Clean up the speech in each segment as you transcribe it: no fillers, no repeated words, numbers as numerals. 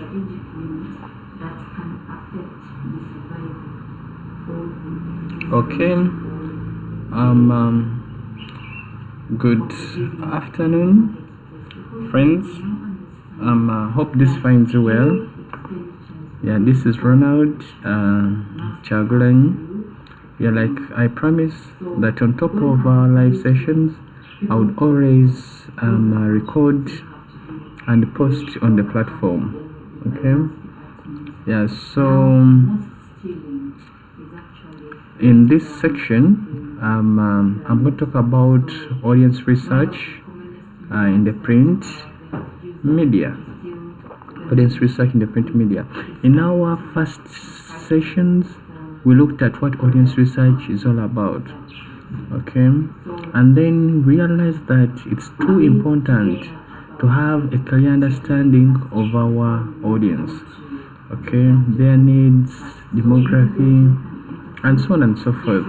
Okay. Good afternoon, friends. Hope this finds you well. Yeah, this is Ronald Chagulanyi. Yeah, like I promised that on top of our live sessions, I would always record and post on the platform. Okay. Yeah. So in this section, I'm going to talk about audience research in the print media. Audience research in the print media. In our first sessions, we looked at what audience research is all about. Okay, and then realized that it's too important to have a clear understanding of our audience. Okay, their needs, demography, and so on and so forth.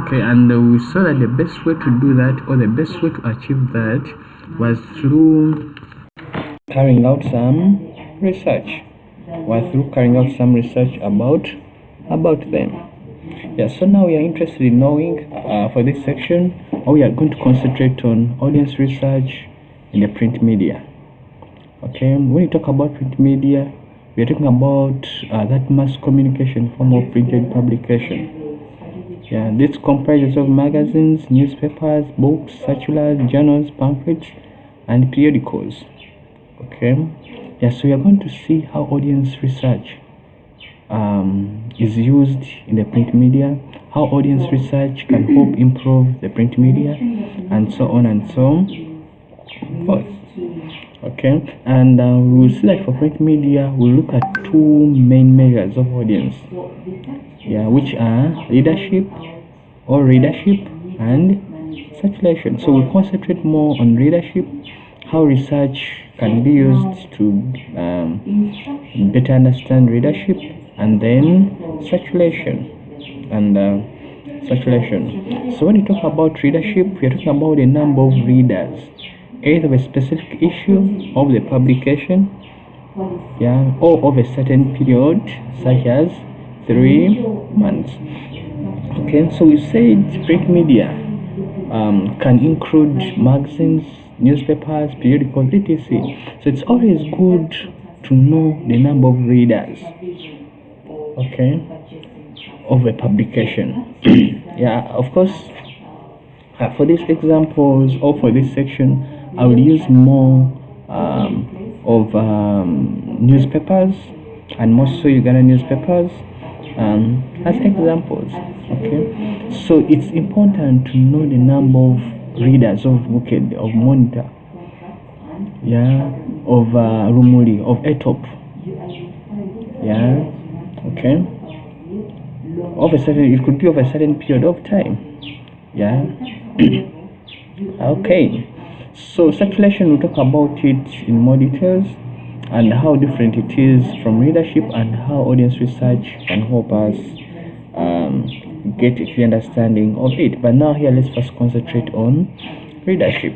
Okay, and we saw that the best way to do that, or the best way to achieve that, was through carrying out some research. About them. Yeah, so now we are interested in knowing for this section, we are going to concentrate on audience research in the print media. Okay, when we talk about print media, we are talking about that mass communication form of printed publication. Yeah, this comprises of magazines, newspapers, books, circulars, journals, pamphlets, and periodicals. Okay, yeah, so we are going to see how audience research is used in the print media, how audience research can help improve the print media, and so on and so forth. Okay, and we will see that for print media, we'll look at two main measures of audience, yeah, which are readership and circulation. So we'll concentrate more on readership, how research can be used to better understand readership, and then circulation. So when you talk about readership, we are talking about the number of readers, either of a specific issue of the publication, yeah, or of a certain period, such as 3 months. Okay, so we said print media can include magazines, newspapers, periodicals, etc. So it's always good to know the number of readers, okay, of a publication. Yeah, of course, for these examples or for this section, I will use more of newspapers, and more so Uganda newspapers, as examples. Okay, so it's important to know the number of readers of Buked, of Monitor, yeah, of Rumuli, of Etop, yeah, okay, of a certain, it could be of a certain period of time, yeah. Okay, so circulation, we'll talk about it in more details and how different it is from readership, and how audience research can help us get a clear understanding of it. But now here, let's first concentrate on readership.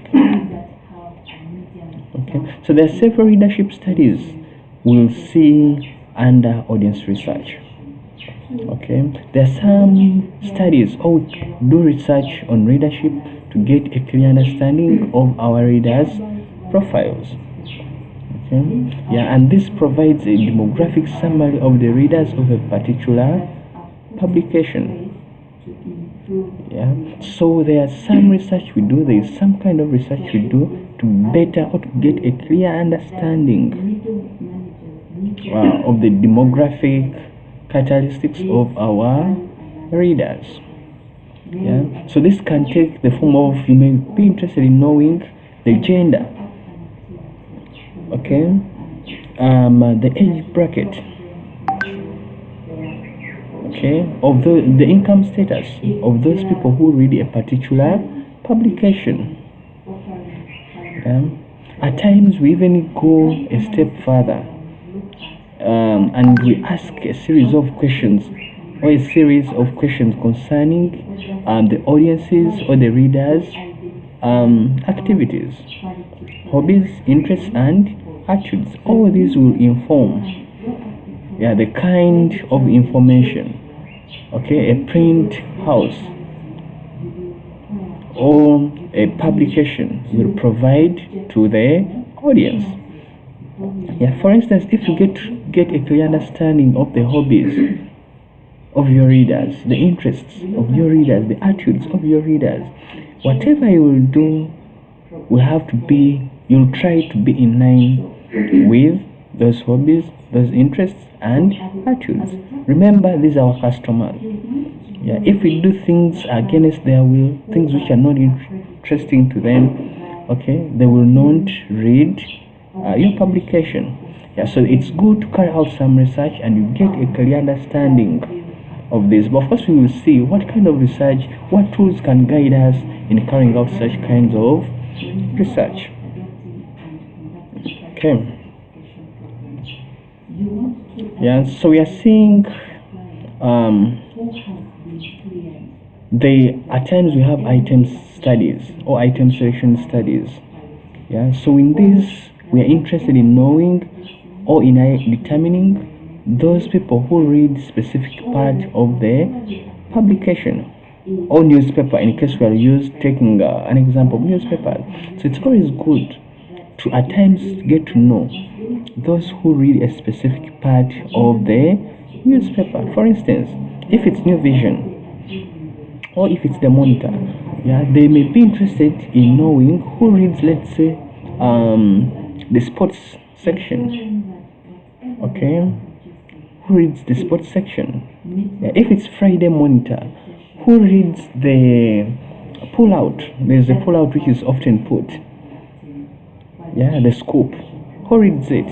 Okay, so there are several readership studies we'll see under audience research. Okay, there are some studies or do research on readership to get a clear understanding of our readers' profiles. Okay, yeah, and this provides a demographic summary of the readers of a particular publication. Yeah, so there are some research we do, there is some kind of research we do to better or to get a clear understanding of the demographic characteristics of our readers. Yeah, so this can take the form of, you may be interested in knowing the gender, okay, the age bracket, okay, of the income status of those people who read a particular publication. At times we even go a step further, and we ask a series of questions concerning the audiences or the readers' activities, hobbies, interests, and attitudes. All these will inform the kind of information a print house or a publication will provide to the audience. For instance, if you get a clear understanding of the hobbies of your readers, the interests of your readers, the attitudes of your readers, whatever you will do you'll try to be in line with those hobbies, those interests and attitudes. Remember, these are our customers. If we do things against their will, things which are not interesting to them, they will not read your publication. So it's good to carry out some research and you get a clear understanding of this. But of course, we will see what kind of research, what tools can guide us in carrying out such kinds of research. So we are seeing at times we have item studies or item selection studies. So in this, we are interested in knowing or in determining those people who read specific part of the publication or newspaper, in case we are taking an example of newspaper. So it's always good to at times get to know those who read a specific part of the newspaper. For instance, if it's New Vision or if it's the Monitor, they may be interested in knowing who reads, let's say, the sports section. Who reads the sports section? If it's Friday Monitor, who reads the pull-out? There's a pull-out which is often put. The scoop. Who reads it?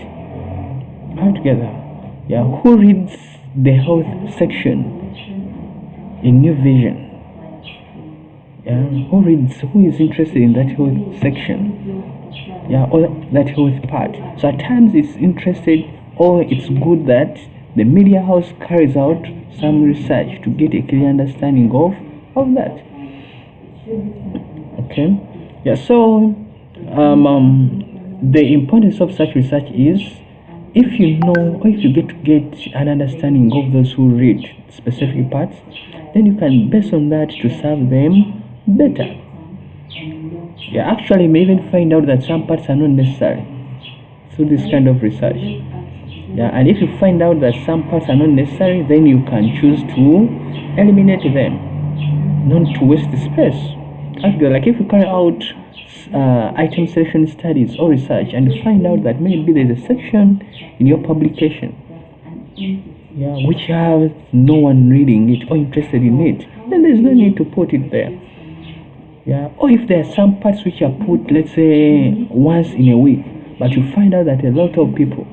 All together. Who reads the health section in New Vision? Who is interested in that health section? Or that health part. So at times it's interested, or it's good that the media house carries out some research to get a clear understanding of that. So the importance of such research is, if you know or if you get an understanding of those who read specific parts, then you can base on that to serve them better. Actually, you may even find out that some parts are not necessary through this kind of research. And if you find out that some parts are not necessary, then you can choose to eliminate them, not to waste the space. Like if you carry out item selection studies or research and you find out that maybe there's a section in your publication which has no one reading it or interested in it, then there's no need to put it there. Or if there are some parts which are put, let's say, once in a week, but you find out that a lot of people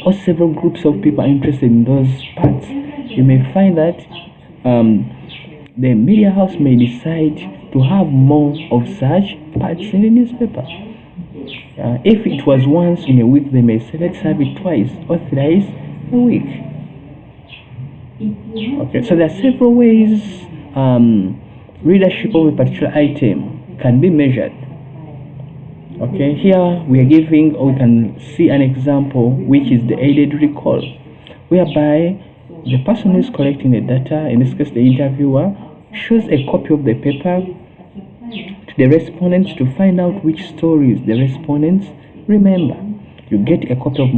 or several groups of people are interested in those parts, you may find that the media house may decide to have more of such parts in the newspaper. If it was once in a week, they may say, let's have it twice or thrice a week. So there are several ways readership of a particular item can be measured. Here we are giving, or we can see an example, which is the aided recall, whereby the person who is collecting the data, in this case the interviewer, shows a copy of the paper to the respondents to find out which stories the respondents remember. You get a copy of the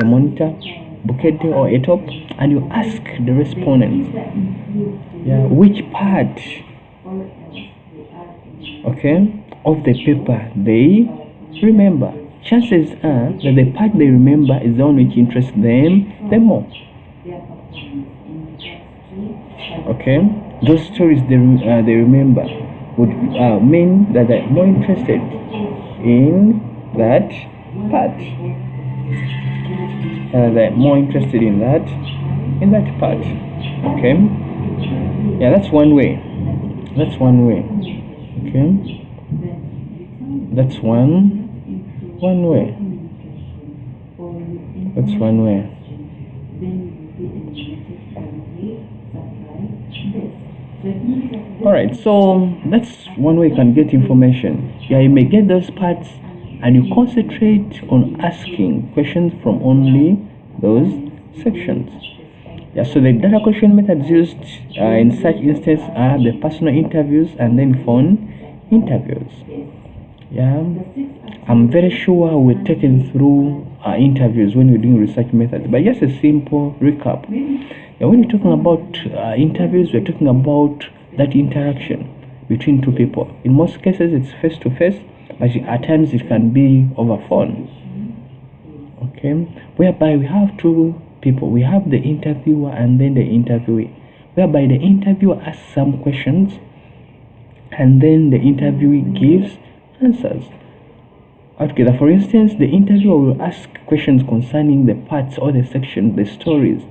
Monitor, Bouquet or Etop, and you ask the respondents which part of the paper they remember. Chances are that the part they remember is the one which interests them the most. Those stories they remember would mean that they're more interested in that part. They're more interested in that part. That's one way. That's one way. That's one way. That's one way. Alright, so that's one way you can get information. You may get those parts and you concentrate on asking questions from only those sections. Yeah, so the data collection methods used in such instance are the personal interviews and then phone interviews. Yeah, I'm very sure we're taken through interviews when you're doing research methods, but just a simple recap. Yeah, when you're talking about interviews, we're talking about that interaction between two people. In most cases, it's face to face, but at times it can be over phone. Okay, whereby we have two people. We have the interviewer and then the interviewee, whereby the interviewer asks some questions and then the interviewee gives answers. Altogether, for instance, the interviewer will ask questions concerning the parts or the section, the stories,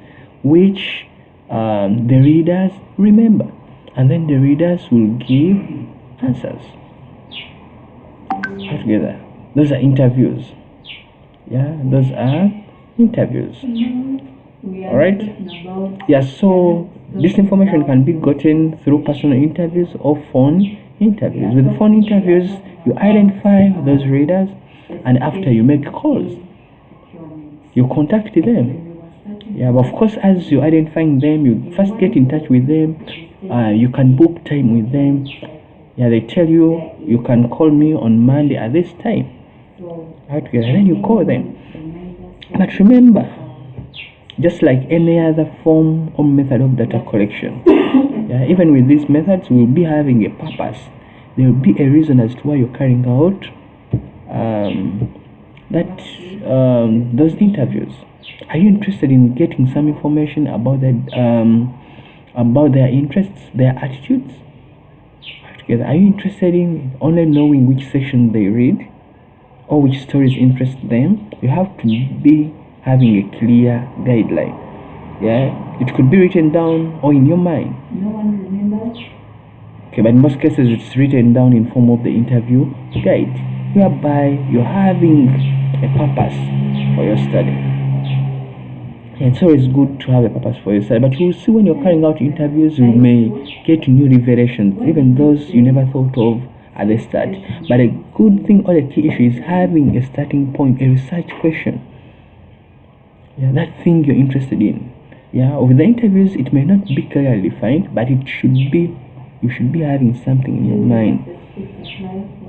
which the readers remember, and then the readers will give answers. Altogether, those are interviews. Yeah, those are interviews. Alright? Yeah, so this information can be gotten through personal interviews or phone interviews. With phone interviews, you identify those readers, and after you make calls, you contact them. Yeah, but of course, as you're identifying them, you first get in touch with them. You can book time with them. Yeah, they tell you you can call me on Monday at this time. And then you call them. But remember, just like any other form or method of data collection, yeah, even with these methods, we'll be having a purpose. There will be a reason as to why you're carrying out those interviews. Are you interested in getting some information about about their interests, their attitudes? Are you interested in only knowing which section they read or which stories interest them? You have to be having a clear guideline. Yeah, it could be written down or in your mind. No one remembers. Okay, but in most cases it's written down in form of the interview guide, whereby you're having a purpose for your study. And it's always good to have a purpose for your study, but you'll see when you're carrying out interviews, you may get new revelations, even those you never thought of at the start. But a good thing or the key issue is having a starting point, a research question. Yeah, that thing you're interested in. Yeah, with the interviews, it may not be clearly defined, but it should be. You should be having something in your mind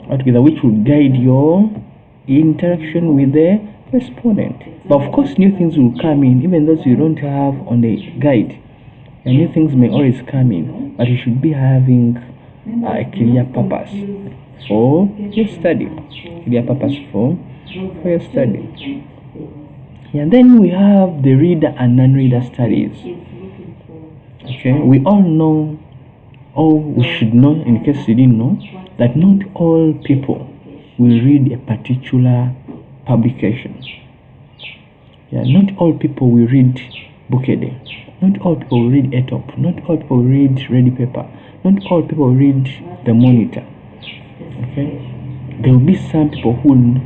altogether, which will guide your interaction with the respondent. But of course, new things will come in, even those you don't have on the guide. And new things may always come in, but you should be having a clear purpose for your study. Clear purpose for your study. And then we have the reader and non-reader studies. Okay, we all know, or we should know, in case you didn't know, that not all people will read a particular publication. Yeah, not all people will read Book a Day. Not all people will read ETOP. Not all people will read Ready Paper. Not all people will read The Monitor. Okay, there will be some people who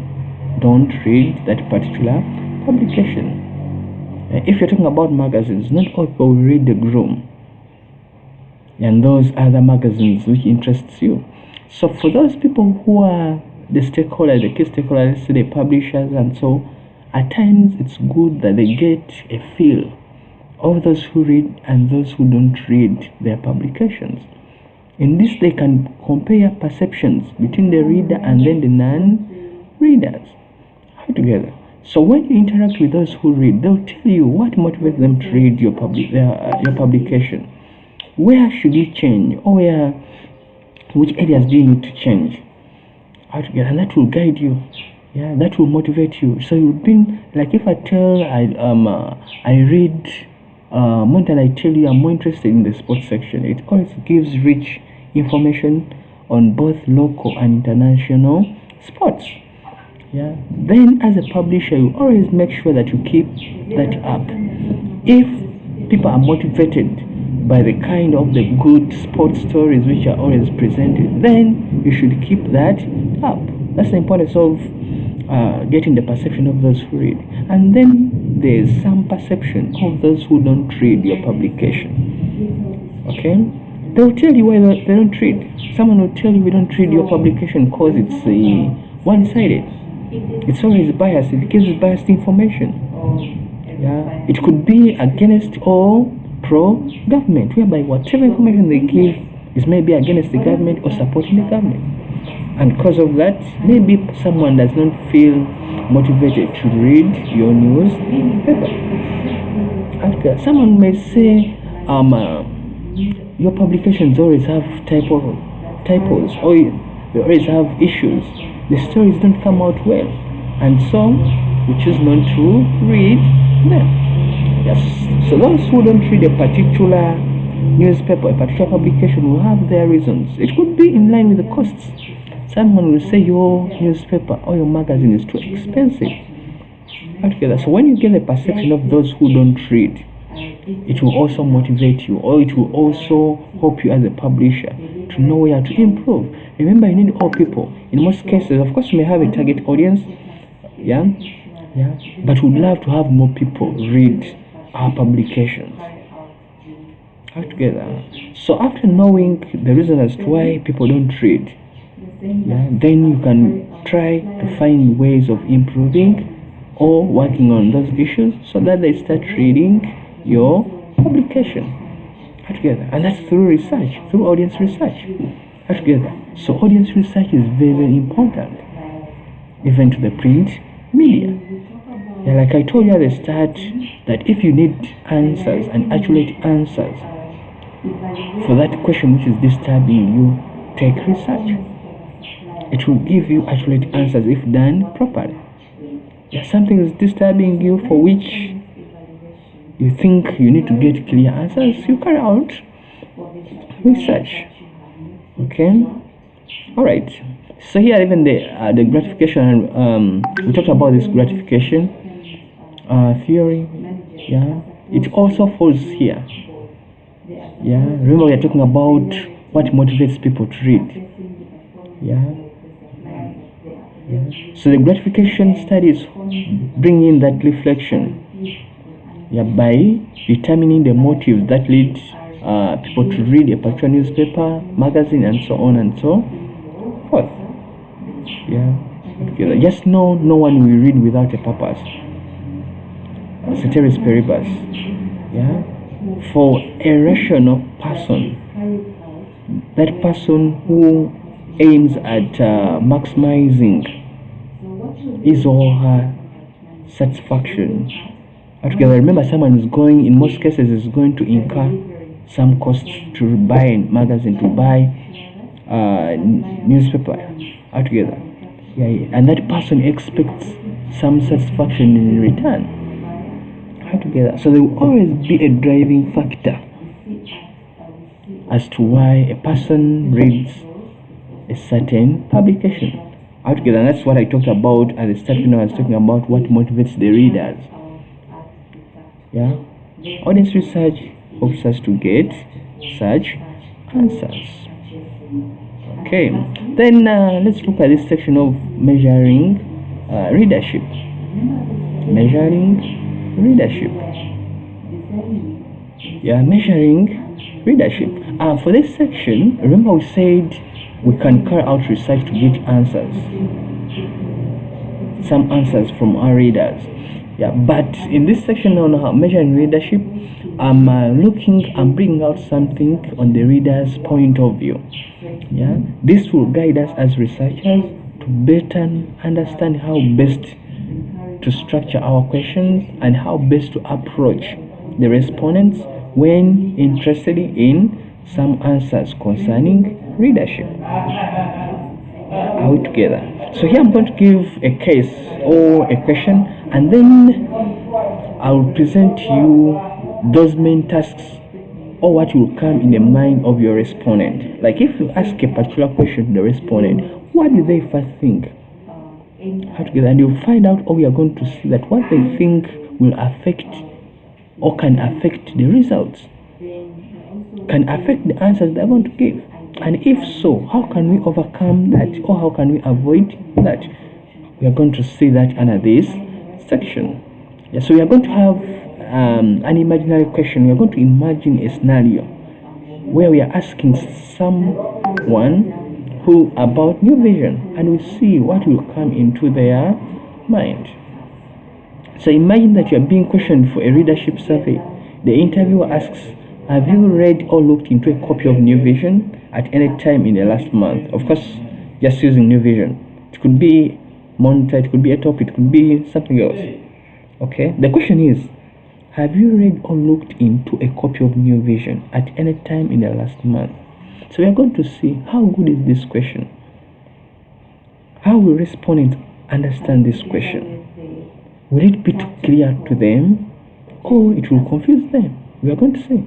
don't read that particular publication. If you're talking about magazines, not all people will read The Groom and those other magazines which interests you. So for those people who are the stakeholders, the key stakeholders, the publishers, and so at times it's good that they get a feel of those who read and those who don't read their publications. In this, they can compare perceptions between the reader and then the non-readers together. So when you interact with those who read, they'll tell you what motivates them to read your publication. Where should you change, or which areas do you need to change? Altogether, and that will guide you. Yeah, that will motivate you. So you've been like, if I tell I read more than I tell you I'm more interested in the sports section, it always gives rich information on both local and international sports. Yeah. Then as a publisher, you always make sure that you keep that up. If people are motivated by the kind of the good sports stories which are always presented, then you should keep that up. That's the importance of getting the perception of those who read. And then there's some perception of those who don't read your publication. Okay? They'll tell you why they don't read. Someone will tell you we don't read your publication because it's one-sided. It's always biased. It gives biased information. Yeah, it could be against or pro-government, whereby whatever information they give is maybe against the government or supporting the government. And because of that, maybe someone does not feel motivated to read your newspaper. Okay. Someone may say, your publications always have typos, or they always have issues. The stories don't come out well, and so we choose not to read them. Yes. So those who don't read a particular newspaper, a particular publication, will have their reasons. It could be in line with the costs. Someone will say your newspaper or your magazine is too expensive. Altogether, so when you get the perception of those who don't read, it will also motivate you, or it will also help you as a publisher to know where to improve. Remember, you need all people. In most cases, of course, you may have a target audience, but we'd love to have more people read our publications. Altogether, so after knowing the reason as to why people don't read, then you can try to find ways of improving or working on those issues so that they start reading your publication. Altogether, and that's through research, through audience research. Altogether, so audience research is very, very important, even to the print media. Like I told you at the start, that if you need answers and accurate answers for that question which is disturbing you, take research. It will give you accurate answers if done properly. If something is disturbing you for which you think you need to get clear answers, you carry out research. Okay? Alright. So here even the gratification, we talked about this gratification theory. It also falls here. Remember, we are talking about what motivates people to read. So the gratification studies bring in that reflection, by determining the motives that lead people to read a particular newspaper, magazine, and so on and so forth. Just know no one will read without a purpose. Ceteris paribus. For a rational person, that person who aims at maximizing his or her satisfaction. Altogether, remember, someone is going, in most cases, is going to incur some cost to buy a magazine, to buy newspaper. Altogether, and that person expects some satisfaction in return. Altogether, so there will always be a driving factor as to why a person reads a certain publication. Altogether, and that's what I talked about at the start when I was talking about what motivates the readers. Audience research helps us to get such answers. Okay, then let's look at this section of measuring readership. Measuring readership. Measuring readership. For this section, remember we said we can carry out research to get answers, some answers from our readers. But in this section on measuring readership, I'm bringing out something on the reader's point of view. This will guide us as researchers to better understand how best to structure our questions and how best to approach the respondents when interested in some answers concerning readership. Are we together? So here I'm going to give a case or a question, and then I will present to you those main tasks or what will come in the mind of your respondent. Like if you ask a particular question to the respondent, what do they first think? And you'll find out, or we are going to see that what they think will affect or can affect the results, can affect the answers they're going to give. And if so, how can we overcome that, or how can we avoid that? We are going to see that under this section. So we are going to have an imaginary question. We are going to imagine a scenario where we are asking someone who about New Vision, and we see what will come into their mind. So imagine that you are being questioned for a readership survey. The interviewer asks, have you read or looked into a copy of New Vision at any time in the last month? Of course, just using New Vision. It could be monitor, it could be a topic, it could be something else. Okay, the question is, have you read or looked into a copy of New Vision at any time in the last month? So we are going to see how good is this question. How will respondents understand this question? Will it be too clear to them, or it will confuse them? We are going to see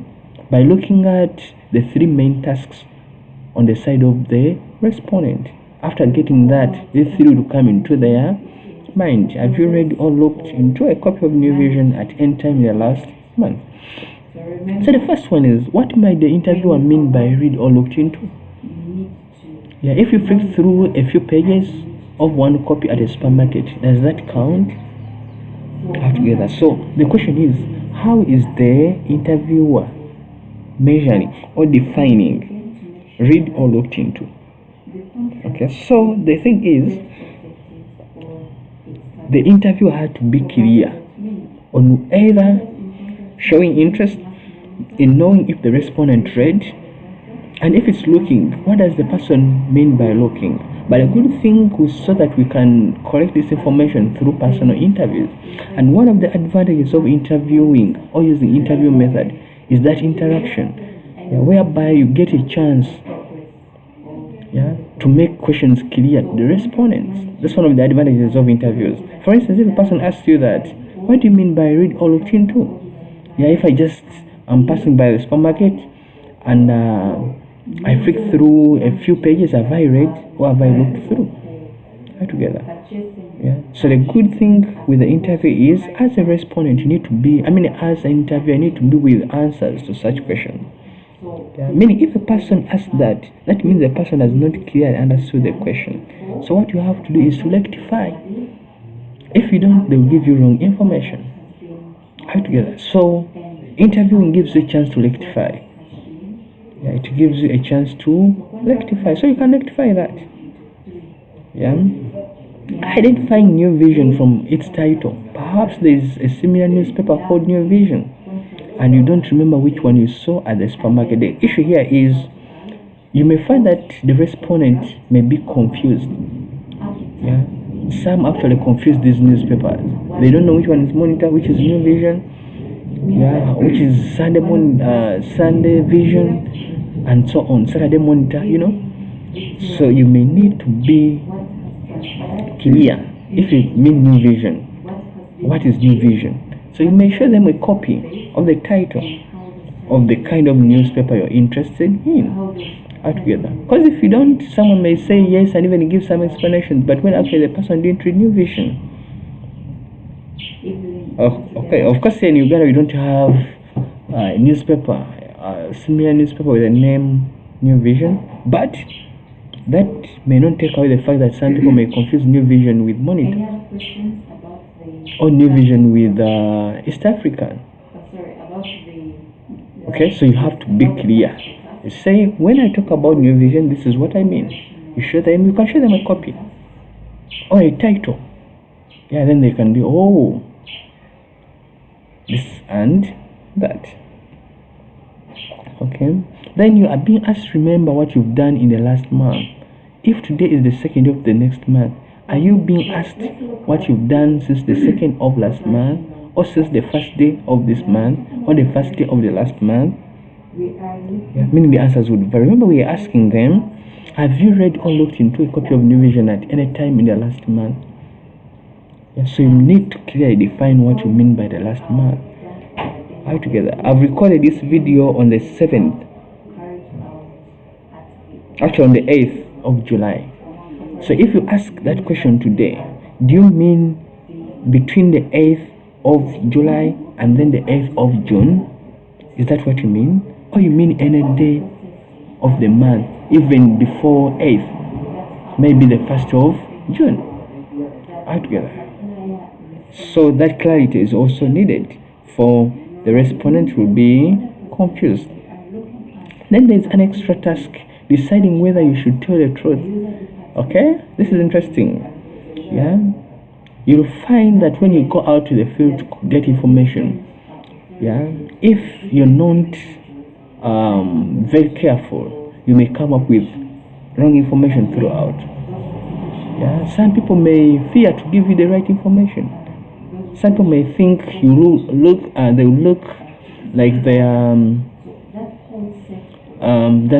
by looking at the three main tasks on the side of the respondent. After getting that, these three will come into their mind. Have you read or looked into a copy of New Vision at any time in the last month? So the first one is, what might the interviewer mean by read or looked into? Yeah, if you flick through a few pages of one copy at a supermarket, does that count? Altogether. So the question is, how is the interviewer measuring or defining read or looked into? Okay, so the thing is, the interviewer had to be clear on either showing interest in knowing if the respondent read, and if it's looking, what does the person mean by looking? But a good thing is so that we can collect this information through personal interviews. And one of the advantages of interviewing or using interview method is that interaction, whereby you get a chance to make questions clear to the respondents. That's one of the advantages of interviews. For instance, if a person asks you that, what do you mean by read or looked into? If I'm passing by the supermarket and I flick through a few pages, have I read or have I looked through? Together. So the good thing with the interview is, as a respondent, you need to be, as an interviewer, you need to be with answers to such questions. Meaning, if a person asks that, that means the person has not clearly understood the question. So what you have to do is to rectify. If you don't, they will give you wrong information. Together. So interviewing gives you a chance to rectify. It gives you a chance to rectify. So you can rectify that. Identifying New Vision from its title. Perhaps there is a similar newspaper called New Vision, and you don't remember which one you saw at the supermarket. The issue here is, you may find that the respondent may be confused. Some actually confuse these newspapers. They don't know which one is Monitor, which is New Vision, which is Sunday Vision, and so on. Saturday Monitor, So you may need to be clear. If you mean New Vision, what is New Vision? So you may show them a copy of the title of the kind of newspaper you're interested in. Together. Because if you don't, someone may say yes and even give some explanations, but when actually the person didn't read New Vision. Okay, of course in Uganda we don't have a newspaper, similar newspaper with the name New Vision, but that may not take away the fact that some people may confuse New Vision with Monitor or New Vision with East African. Okay, so you have to be clear. You say, when I talk about New Vision, this is what I mean. You show them, you can show them a copy or a title. Then they can be, oh, this and that. Okay, then you are being asked to remember what you've done in the last month. If today is the second of the next month, are you being asked what you've done since the second of last month, or since the first day of this month, or the first day of the last month? Meaning the answers would vary. Remember, we are asking them, have you read or looked into a copy of New Vision at any time in the last month? So you need to clearly define what you mean by the last month. Together. I've recorded this video on the 7th, actually on the 8th of July. So if you ask that question today, do you mean between the 8th of July and then the 8th of June? Is that what you mean? Or you mean any day of the month, even before 8th, maybe the 1st of June? Together. So that clarity is also needed, for the respondent will be confused. Then there's an extra task deciding whether you should tell the truth. Okay, this is interesting. Yeah, you'll find that when you go out to the field to get information, yeah, if you're not very careful, you may come up with wrong information throughout. Yeah, some people may fear to give you the right information. Some people may think you they will look like they're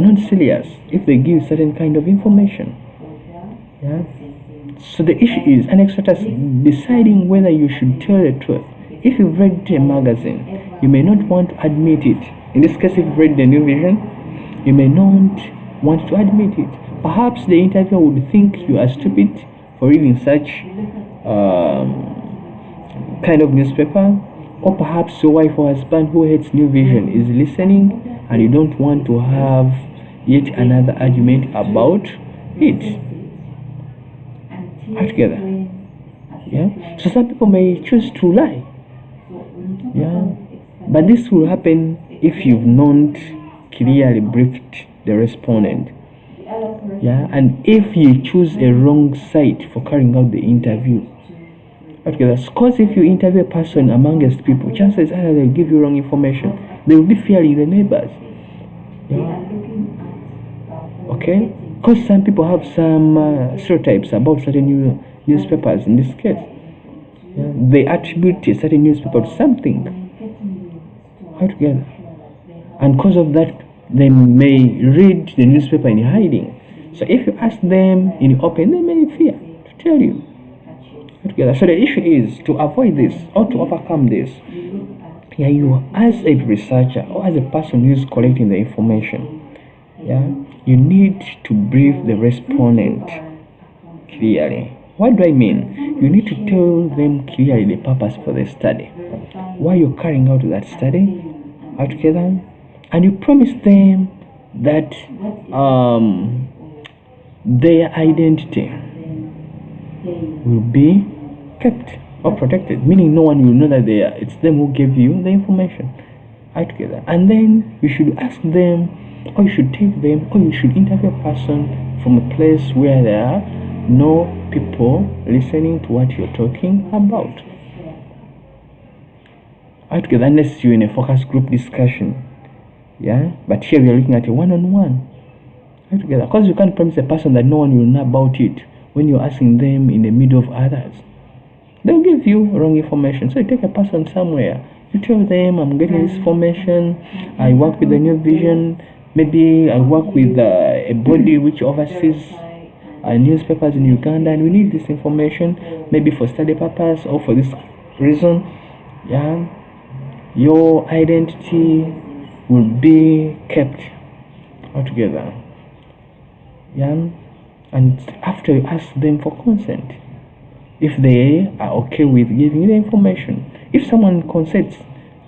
not serious if they give certain kind of information. Yeah. So the issue is an expertise deciding whether you should tell the truth. If you've read a magazine, you may not want to admit it. In this case, if you've read the New Vision, you may not want to admit it. Perhaps the interviewer would think you are stupid for reading such kind of newspaper, or perhaps your wife or husband who hates New Vision is listening and you don't want to have yet another argument about it. All together. Yeah. So some people may choose to lie. Yeah. But this will happen if you've not clearly briefed the respondent. Yeah. And if you choose a wrong site for carrying out the interview. Okay, because if you interview a person amongst people, chances are they'll give you wrong information. They will be fearing the neighbors. Yeah. Okay? Because some people have some stereotypes about certain newspapers in this case. Yeah. They attribute a certain newspaper to something. Altogether. And because of that, they may read the newspaper in hiding. So if you ask them in open, they may fear to tell you. Together. So the issue is to avoid this or to overcome this. Yeah, you as a researcher or as a person who is collecting the information, yeah, you need to brief the respondent clearly. What do I mean? You need to tell them clearly the purpose for the study, why you're carrying out that study altogether, and you promise them that their identity will be kept or protected, meaning no one will know that it's them who gave you the information altogether. And then you should ask them, or you should take them, or you should interview a person from a place where there are no people listening to what you're talking about altogether, unless you're in a focus group discussion. Yeah, but here we are looking at a one-on-one altogether, because you can't promise a person that no one will know about it when you're asking them in the middle of others. They'll give you wrong information. So you take a person somewhere, you tell them, I'm getting this information, I work with the New Vision, maybe I work with a body which oversees newspapers in Uganda, and we need this information, maybe for study purpose or for this reason. Yeah, your identity will be kept altogether. Yeah, and after you ask them for consent, if they are okay with giving you the information. If someone consents,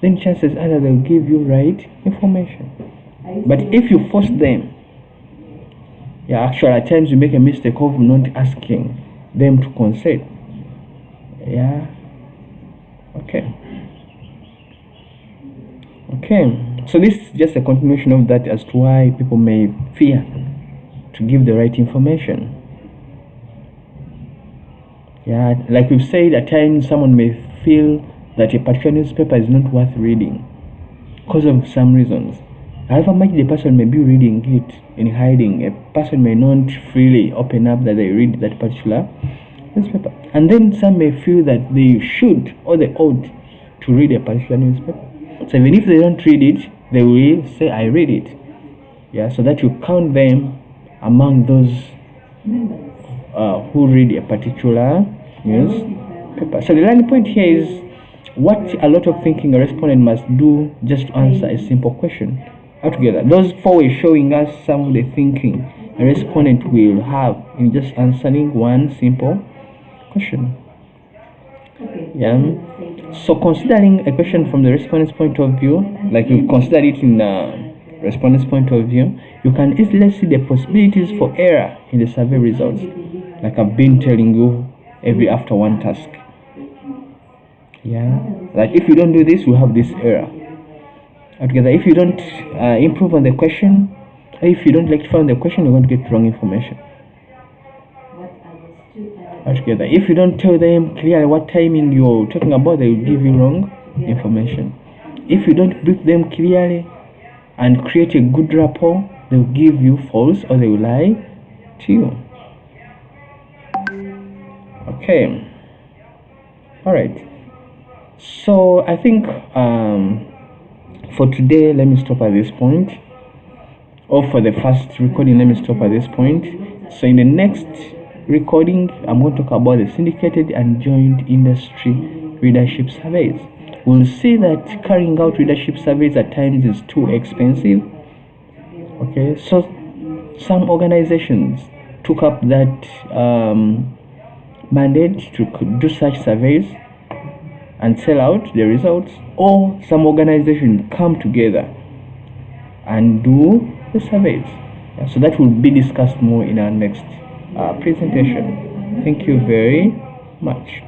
then chances are they'll give you right information. But if you force them, yeah, actually at times you make a mistake of not asking them to consent. Yeah. Okay. So this is just a continuation of that as to why people may fear to give the right information. Yeah, like we've said, at times someone may feel that a particular newspaper is not worth reading because of some reasons. However much the person may be reading it in hiding, a person may not freely open up that they read that particular newspaper. And then some may feel that they should or they ought to read a particular newspaper. So even if they don't read it, they will say, I read it. Yeah, so that you count them among those who read a particular newspaper. So the learning point here is what a lot of thinking a respondent must do just to answer a simple question altogether. Those four ways showing us some of the thinking a respondent will have in just answering one simple question. Yeah. So considering a question from the respondent's point of view, like we've considered it in the respondent's point of view, you can easily see the possibilities for error in the survey results, like I've been telling you every after one task. Yeah, like if you don't do this, you have this error altogether. If you don't improve on the question, If you don't rectify the question, you're going to get wrong information altogether. If you don't tell them clearly what timing you're talking about, they will give you wrong information. If you don't brief them clearly and create a good rapport, they will give you false or they will lie to you. Okay. All right. So I think for today, let me stop at this point. Or for the first recording, let me stop at this point. So in the next recording, I'm going to talk about the syndicated and joint industry readership surveys. We'll see that carrying out readership surveys at times is too expensive. Okay, so some organizations took up that mandate to do such surveys and sell out the results, or some organizations come together and do the surveys. So that will be discussed more in our next presentation. Thank you very much.